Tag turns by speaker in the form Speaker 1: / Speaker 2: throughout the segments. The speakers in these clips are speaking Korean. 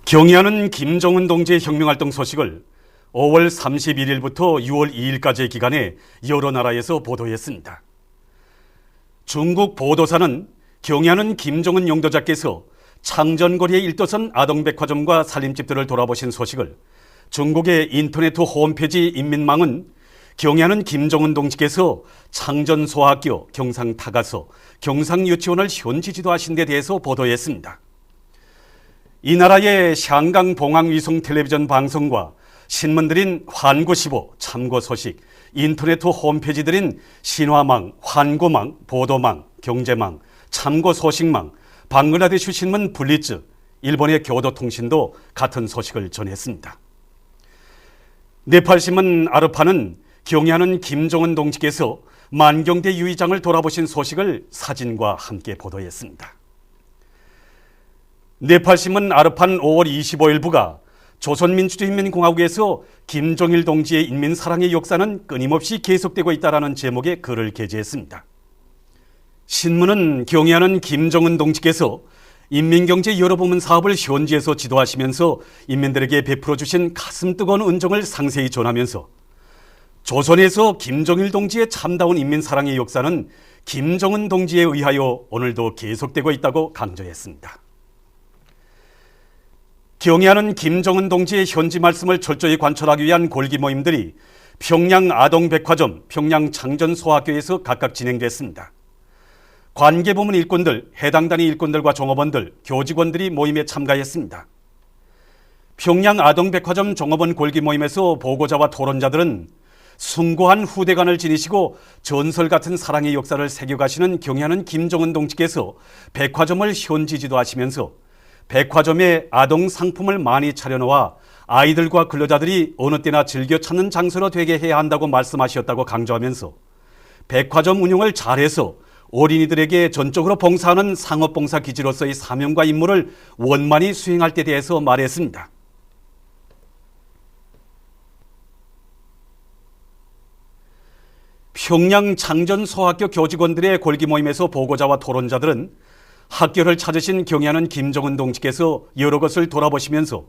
Speaker 1: 경의하는 김정은 동지의 혁명활동 소식을 5월 31일부터 6월 2일까지의 기간에 여러 나라에서 보도했습니다. 중국 보도사는 경의하는 김정은 용도자께서 창전거리의 1도선 아동백화점과 살림집들을 돌아보신 소식을 중국의 인터넷 홈페이지 인민망은 경의하는 김정은 동지께서 창전소학교, 경상타가서, 경상유치원을 현지 지도하신 데 대해서 보도했습니다. 이 나라의 샹강 봉황위성 텔레비전 방송과 신문들인 환구시보, 참고소식, 인터넷 홈페이지들인 신화망, 환구망, 보도망, 경제망, 참고소식망, 방글라데시 신문 블리츠, 일본의 교도통신도 같은 소식을 전했습니다. 네팔신문 아르파는 경의하는 김정은 동지께서 만경대 유의장을 돌아보신 소식을 사진과 함께 보도했습니다. 네팔신문 아르판 5월 25일부가 조선민주주의인민공화국에서 김정일 동지의 인민사랑의 역사는 끊임없이 계속되고 있다라는 제목의 글을 게재했습니다. 신문은 경의하는 김정은 동지께서 인민경제 여러 부문 사업을 현지에서 지도하시면서 인민들에게 베풀어 주신 가슴 뜨거운 은총을 상세히 전하면서 조선에서 김정일 동지의 참다운 인민사랑의 역사는 김정은 동지에 의하여 오늘도 계속되고 있다고 강조했습니다. 경의하는 김정은 동지의 현지 말씀을 철저히 관철하기 위한 골기 모임들이 평양 아동백화점, 평양 창전소학교에서 각각 진행됐습니다. 관계부문 일꾼들, 해당 단위 일꾼들과 종업원들, 교직원들이 모임에 참가했습니다. 평양 아동백화점 종업원 골기 모임에서 보고자와 토론자들은 숭고한 후대관을 지니시고 전설 같은 사랑의 역사를 새겨가시는 경의하는 김정은 동지께서 백화점을 현지 지도하시면서 백화점에 아동 상품을 많이 차려놓아 아이들과 근로자들이 어느 때나 즐겨 찾는 장소로 되게 해야 한다고 말씀하셨다고 강조하면서 백화점 운영을 잘해서 어린이들에게 전적으로 봉사하는 상업봉사 기지로서의 사명과 임무를 원만히 수행할 때 대해서 말했습니다. 평양 창전소학교 교직원들의 골기 모임에서 보고자와 토론자들은 학교를 찾으신 경의하는 김정은 동지께서 여러 것을 돌아보시면서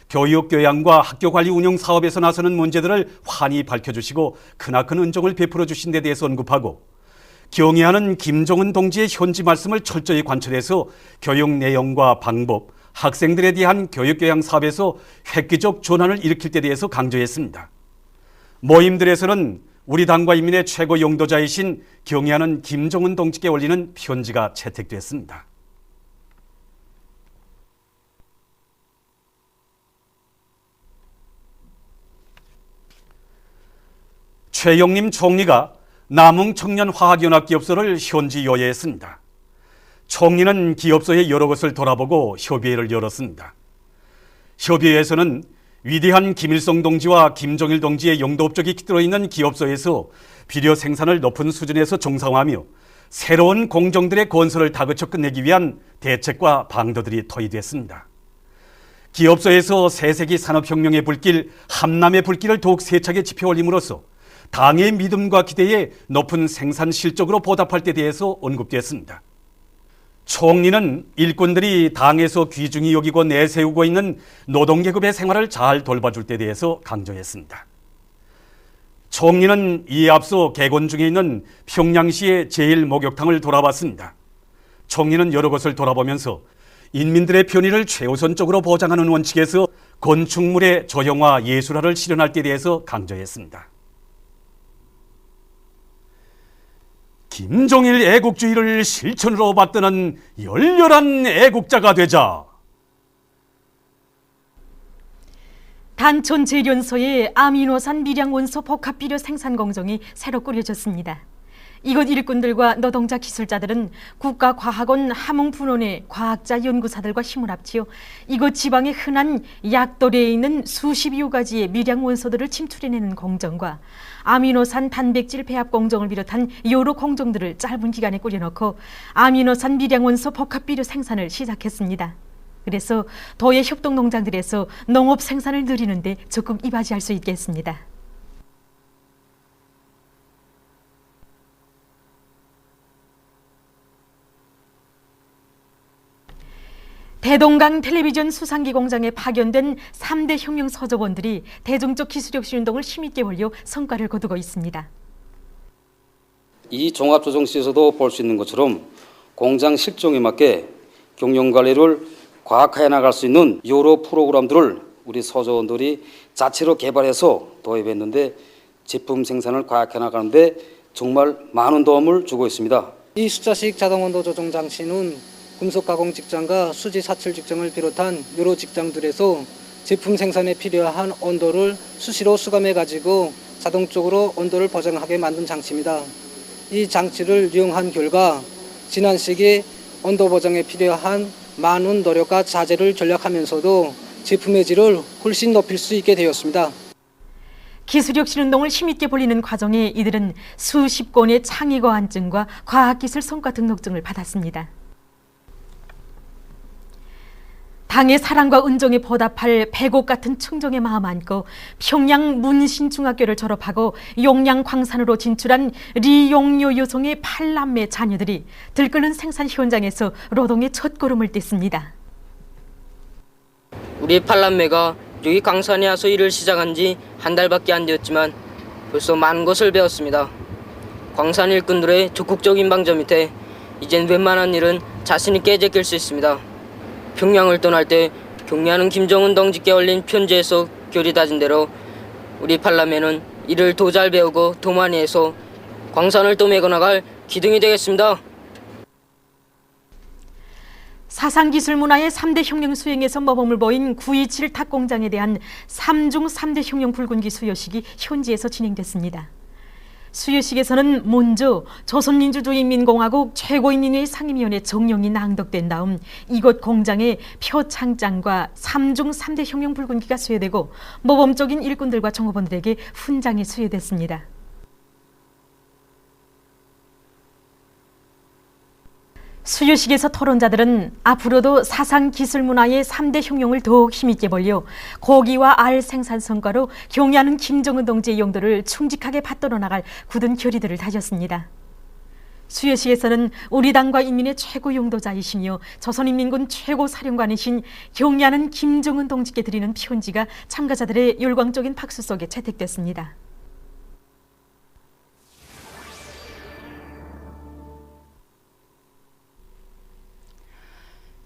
Speaker 1: 교육 교양과 학교 관리 운영 사업에서 나서는 문제들을 환히 밝혀주시고 크나큰 은총을 베풀어 주신 데 대해서 언급하고 경의하는 김정은 동지의 현지 말씀을 철저히 관철해서 교육 내용과 방법, 학생들에 대한 교육 교양 사업에서 획기적 전환을 일으킬 데 대해서 강조했습니다. 모임들에서는 우리 당과 인민의 최고 용도자이신 경의하는 김정은 동지께 올리는 편지가 채택됐습니다. 최영림 총리가 남흥청년화학연합기업소를 현지 요회했습니다. 총리는 기업소의 여러 것을 돌아보고 협의회를 열었습니다. 협의회에서는 위대한 김일성 동지와 김정일 동지의 영도업적이 깃들어 있는 기업소에서 비료 생산을 높은 수준에서 정상화하며 새로운 공정들의 건설을 다그쳐 끝내기 위한 대책과 방도들이 토의됐습니다. 기업소에서 새세기 산업혁명의 불길, 함남의 불길을 더욱 세차게 지펴올림으로써 당의 믿음과 기대에 높은 생산 실적으로 보답할 때 대해서 언급됐습니다. 총리는 일꾼들이 당에서 귀중히 여기고 내세우고 있는 노동계급의 생활을 잘 돌봐줄 때 대해서 강조했습니다. 총리는 이에 앞서 개건 중에 있는 평양시의 제1목욕탕을 돌아봤습니다. 총리는 여러 것을 돌아보면서 인민들의 편의를 최우선적으로 보장하는 원칙에서 건축물의 조형화 예술화를 실현할 때 대해서 강조했습니다. 김정일 애국주의를 실천으로 받드는 열렬한 애국자가 되자.
Speaker 2: 단촌 재련소의 아미노산 밀양원소 복합비료 생산 공정이 새로 꾸려졌습니다. 이곳 일꾼들과 노동자 기술자들은 국가과학원 함흥분원의 과학자 연구사들과 힘을 합치어 이곳 지방의 흔한 약도리에 있는 수십여 가지의 밀양 원소들을 침투해내는 공정과 아미노산 단백질 배합 공정을 비롯한 여러 공정들을 짧은 기간에 꾸려놓고 아미노산 밀양 원소 복합비료 생산을 시작했습니다. 그래서 도의 협동 농장들에서 농업 생산을 늘리는데 적극 이바지할 수 있겠습니다. 대동강 텔레비전 수상기 공장에 파견된 3대 혁명 서적원들이 대중적 기술혁신 운동을 힘있게 벌려 성과를 거두고 있습니다.
Speaker 3: 이 종합조정시에서도 볼 수 있는 것처럼 공장 실종에 맞게 경영관리를 과학화해 나갈 수 있는 여러 프로그램들을 우리 서적원들이 자체로 개발해서 도입했는데 제품 생산을 과학해 나가는데 정말 많은 도움을 주고 있습니다.
Speaker 4: 이 숫자식 자동온도 조정 장치는 금속 가공 직장과 수지 사출 직장을 비롯한 여러 직장들에서 제품 생산에 필요한 온도를 수시로 수감해 가지고 자동적으로 온도를 보정하게 만든 장치입니다. 이 장치를 이용한 결과 지난 시기 온도 보정에 필요한 많은 노력과 자재를 절약하면서도 제품의 질을 훨씬 높일 수 있게 되었습니다.
Speaker 2: 기술혁신 운동을 힘있게 벌리는 과정에 이들은 수십 건의 창의과환증과 과학기술 성과 등록증을 받았습니다. 당의 사랑과 은정에 보답할 백옥 같은 충정의 마음 안고 평양 문신중학교를 졸업하고 용량 광산으로 진출한 리용료 여성의 8남매 자녀들이 들끓는 생산 현장에서 노동의 첫걸음을 뗐습니다.
Speaker 5: 우리 8남매가 여기 광산에 와서 일을 시작한 지 한 달밖에 안 되었지만 벌써 많은 것을 배웠습니다. 광산 일꾼들의 적극적인 방조 밑에 이젠 웬만한 일은 자신 있게 제낄 수 있습니다. 평양을 떠날 때 경례하는 김정은 동지께 올린 편지에서 결의 다진 대로 우리 8남매는 일을 더 잘 배우고 더 많이 해서 광산을 또 메고 나갈 기둥이 되겠습니다.
Speaker 2: 사상기술 문화의 3대 혁명 수행에서 모범을 보인 9.27 탁공장에 대한 3중 3대 혁명 붉은기 수여식이 현지에서 진행됐습니다. 수여식에서는 먼저 조선민주주의인민공화국 최고인민회의 상임위원회 정령이 낭독된 다음 이곳 공장에 표창장과 3중 3대 혁명 붉은기가 수여되고 모범적인 일꾼들과 종업원들에게 훈장이 수여됐습니다. 수여식에서 토론자들은 앞으로도 사상기술문화의 3대 혁명을 더욱 힘있게 벌려 고기와 알 생산 성과로 경의하는 김정은 동지의 용도를 충직하게 받들어 나갈 굳은 결의들을 다졌습니다. 수여식에서는 우리 당과 인민의 최고 용도자이시며 조선인민군 최고 사령관이신 경의하는 김정은 동지께 드리는 편지가 참가자들의 열광적인 박수 속에 채택됐습니다.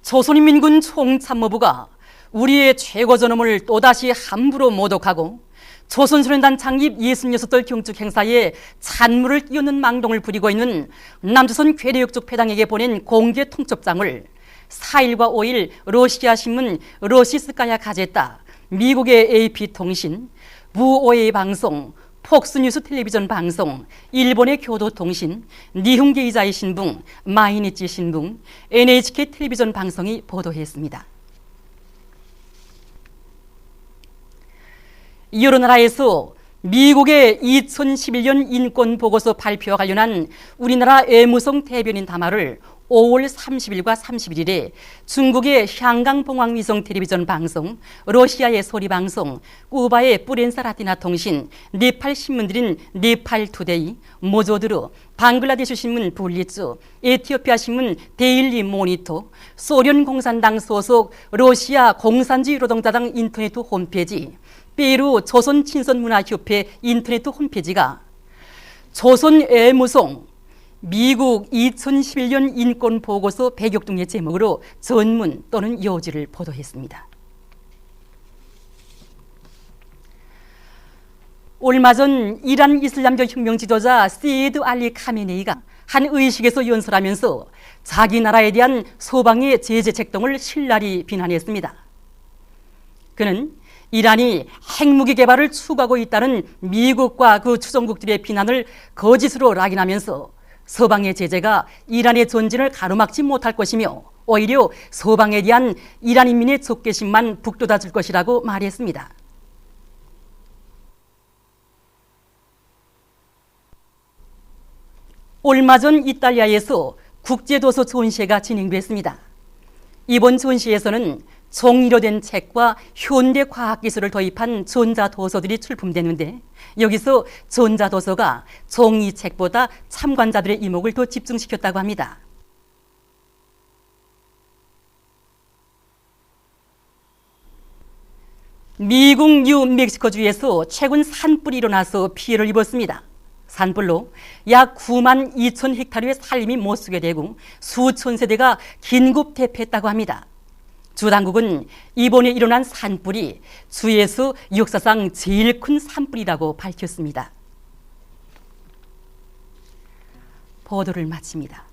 Speaker 6: 조선인민군 총참모부가 우리의 최고 존엄을 또다시 함부로 모독하고 조선소련단 창립 66돌 경축 행사에 찬물을 끼얹는 망동을 부리고 있는 남조선 괴뢰역적 패당에게 보낸 공개 통첩장을 4일과 5일 러시아 신문 러시스카야 가제타, 미국의 AP통신, 무오에이 방송, 폭스뉴스 텔레비전 방송, 일본의 교도통신, 니혼게이자이 신분, 마이니치 신분, NHK 텔레비전 방송이 보도했습니다. 여러 나라에서 미국의 2011년 인권보고서 발표와 관련한 우리나라 외무성 대변인 담화를 5월 30일과 31일에 중국의 향강봉황위성 텔레비전 방송, 러시아의 소리방송, 쿠바의 뿌렌사라티나 통신, 네팔 신문들인 네팔투데이, 모조드루, 방글라데시 신문 불리츠, 에티오피아 신문 데일리 모니터, 소련 공산당 소속 러시아 공산주의 노동자당 인터넷 홈페이지, 페루 조선친선문화협회 인터넷 홈페이지가 조선 외무성 미국 2011년 인권보고서 배격 등의 제목으로 전문 또는 여지를 보도했습니다. 얼마 전 이란 이슬람교 혁명 지도자 세이드 알리 카메네이가 한 의식에서 연설하면서 자기 나라에 대한 서방의 제재 책동을 신랄히 비난했습니다. 그는 이란이 핵무기 개발을 추구하고 있다는 미국과 그 추종국들의 비난을 거짓으로 낙인하면서 서방의 제재가 이란의 전진을 가로막지 못할 것이며 오히려 서방에 대한 이란 인민의 적개심만 북돋아줄 것이라고 말했습니다. 얼마 전 이탈리아에서 국제도서 전시회가 진행됐습니다. 이번 전시회에서는 종이로 된 책과 현대 과학기술을 도입한 전자도서들이 출품됐는데 여기서 전자도서가 종이책보다 참관자들의 이목을 더 집중시켰다고 합니다. 미국 뉴멕시코주에서 최근 산불이 일어나서 피해를 입었습니다. 산불로 약 9만 2천 헥타르의 살림이 못쓰게 되고 수천 세대가 긴급 대피했다고 합니다. 주 당국은 이번에 일어난 산불이 주에서 역사상 제일 큰 산불이라고 밝혔습니다. 보도를 마칩니다.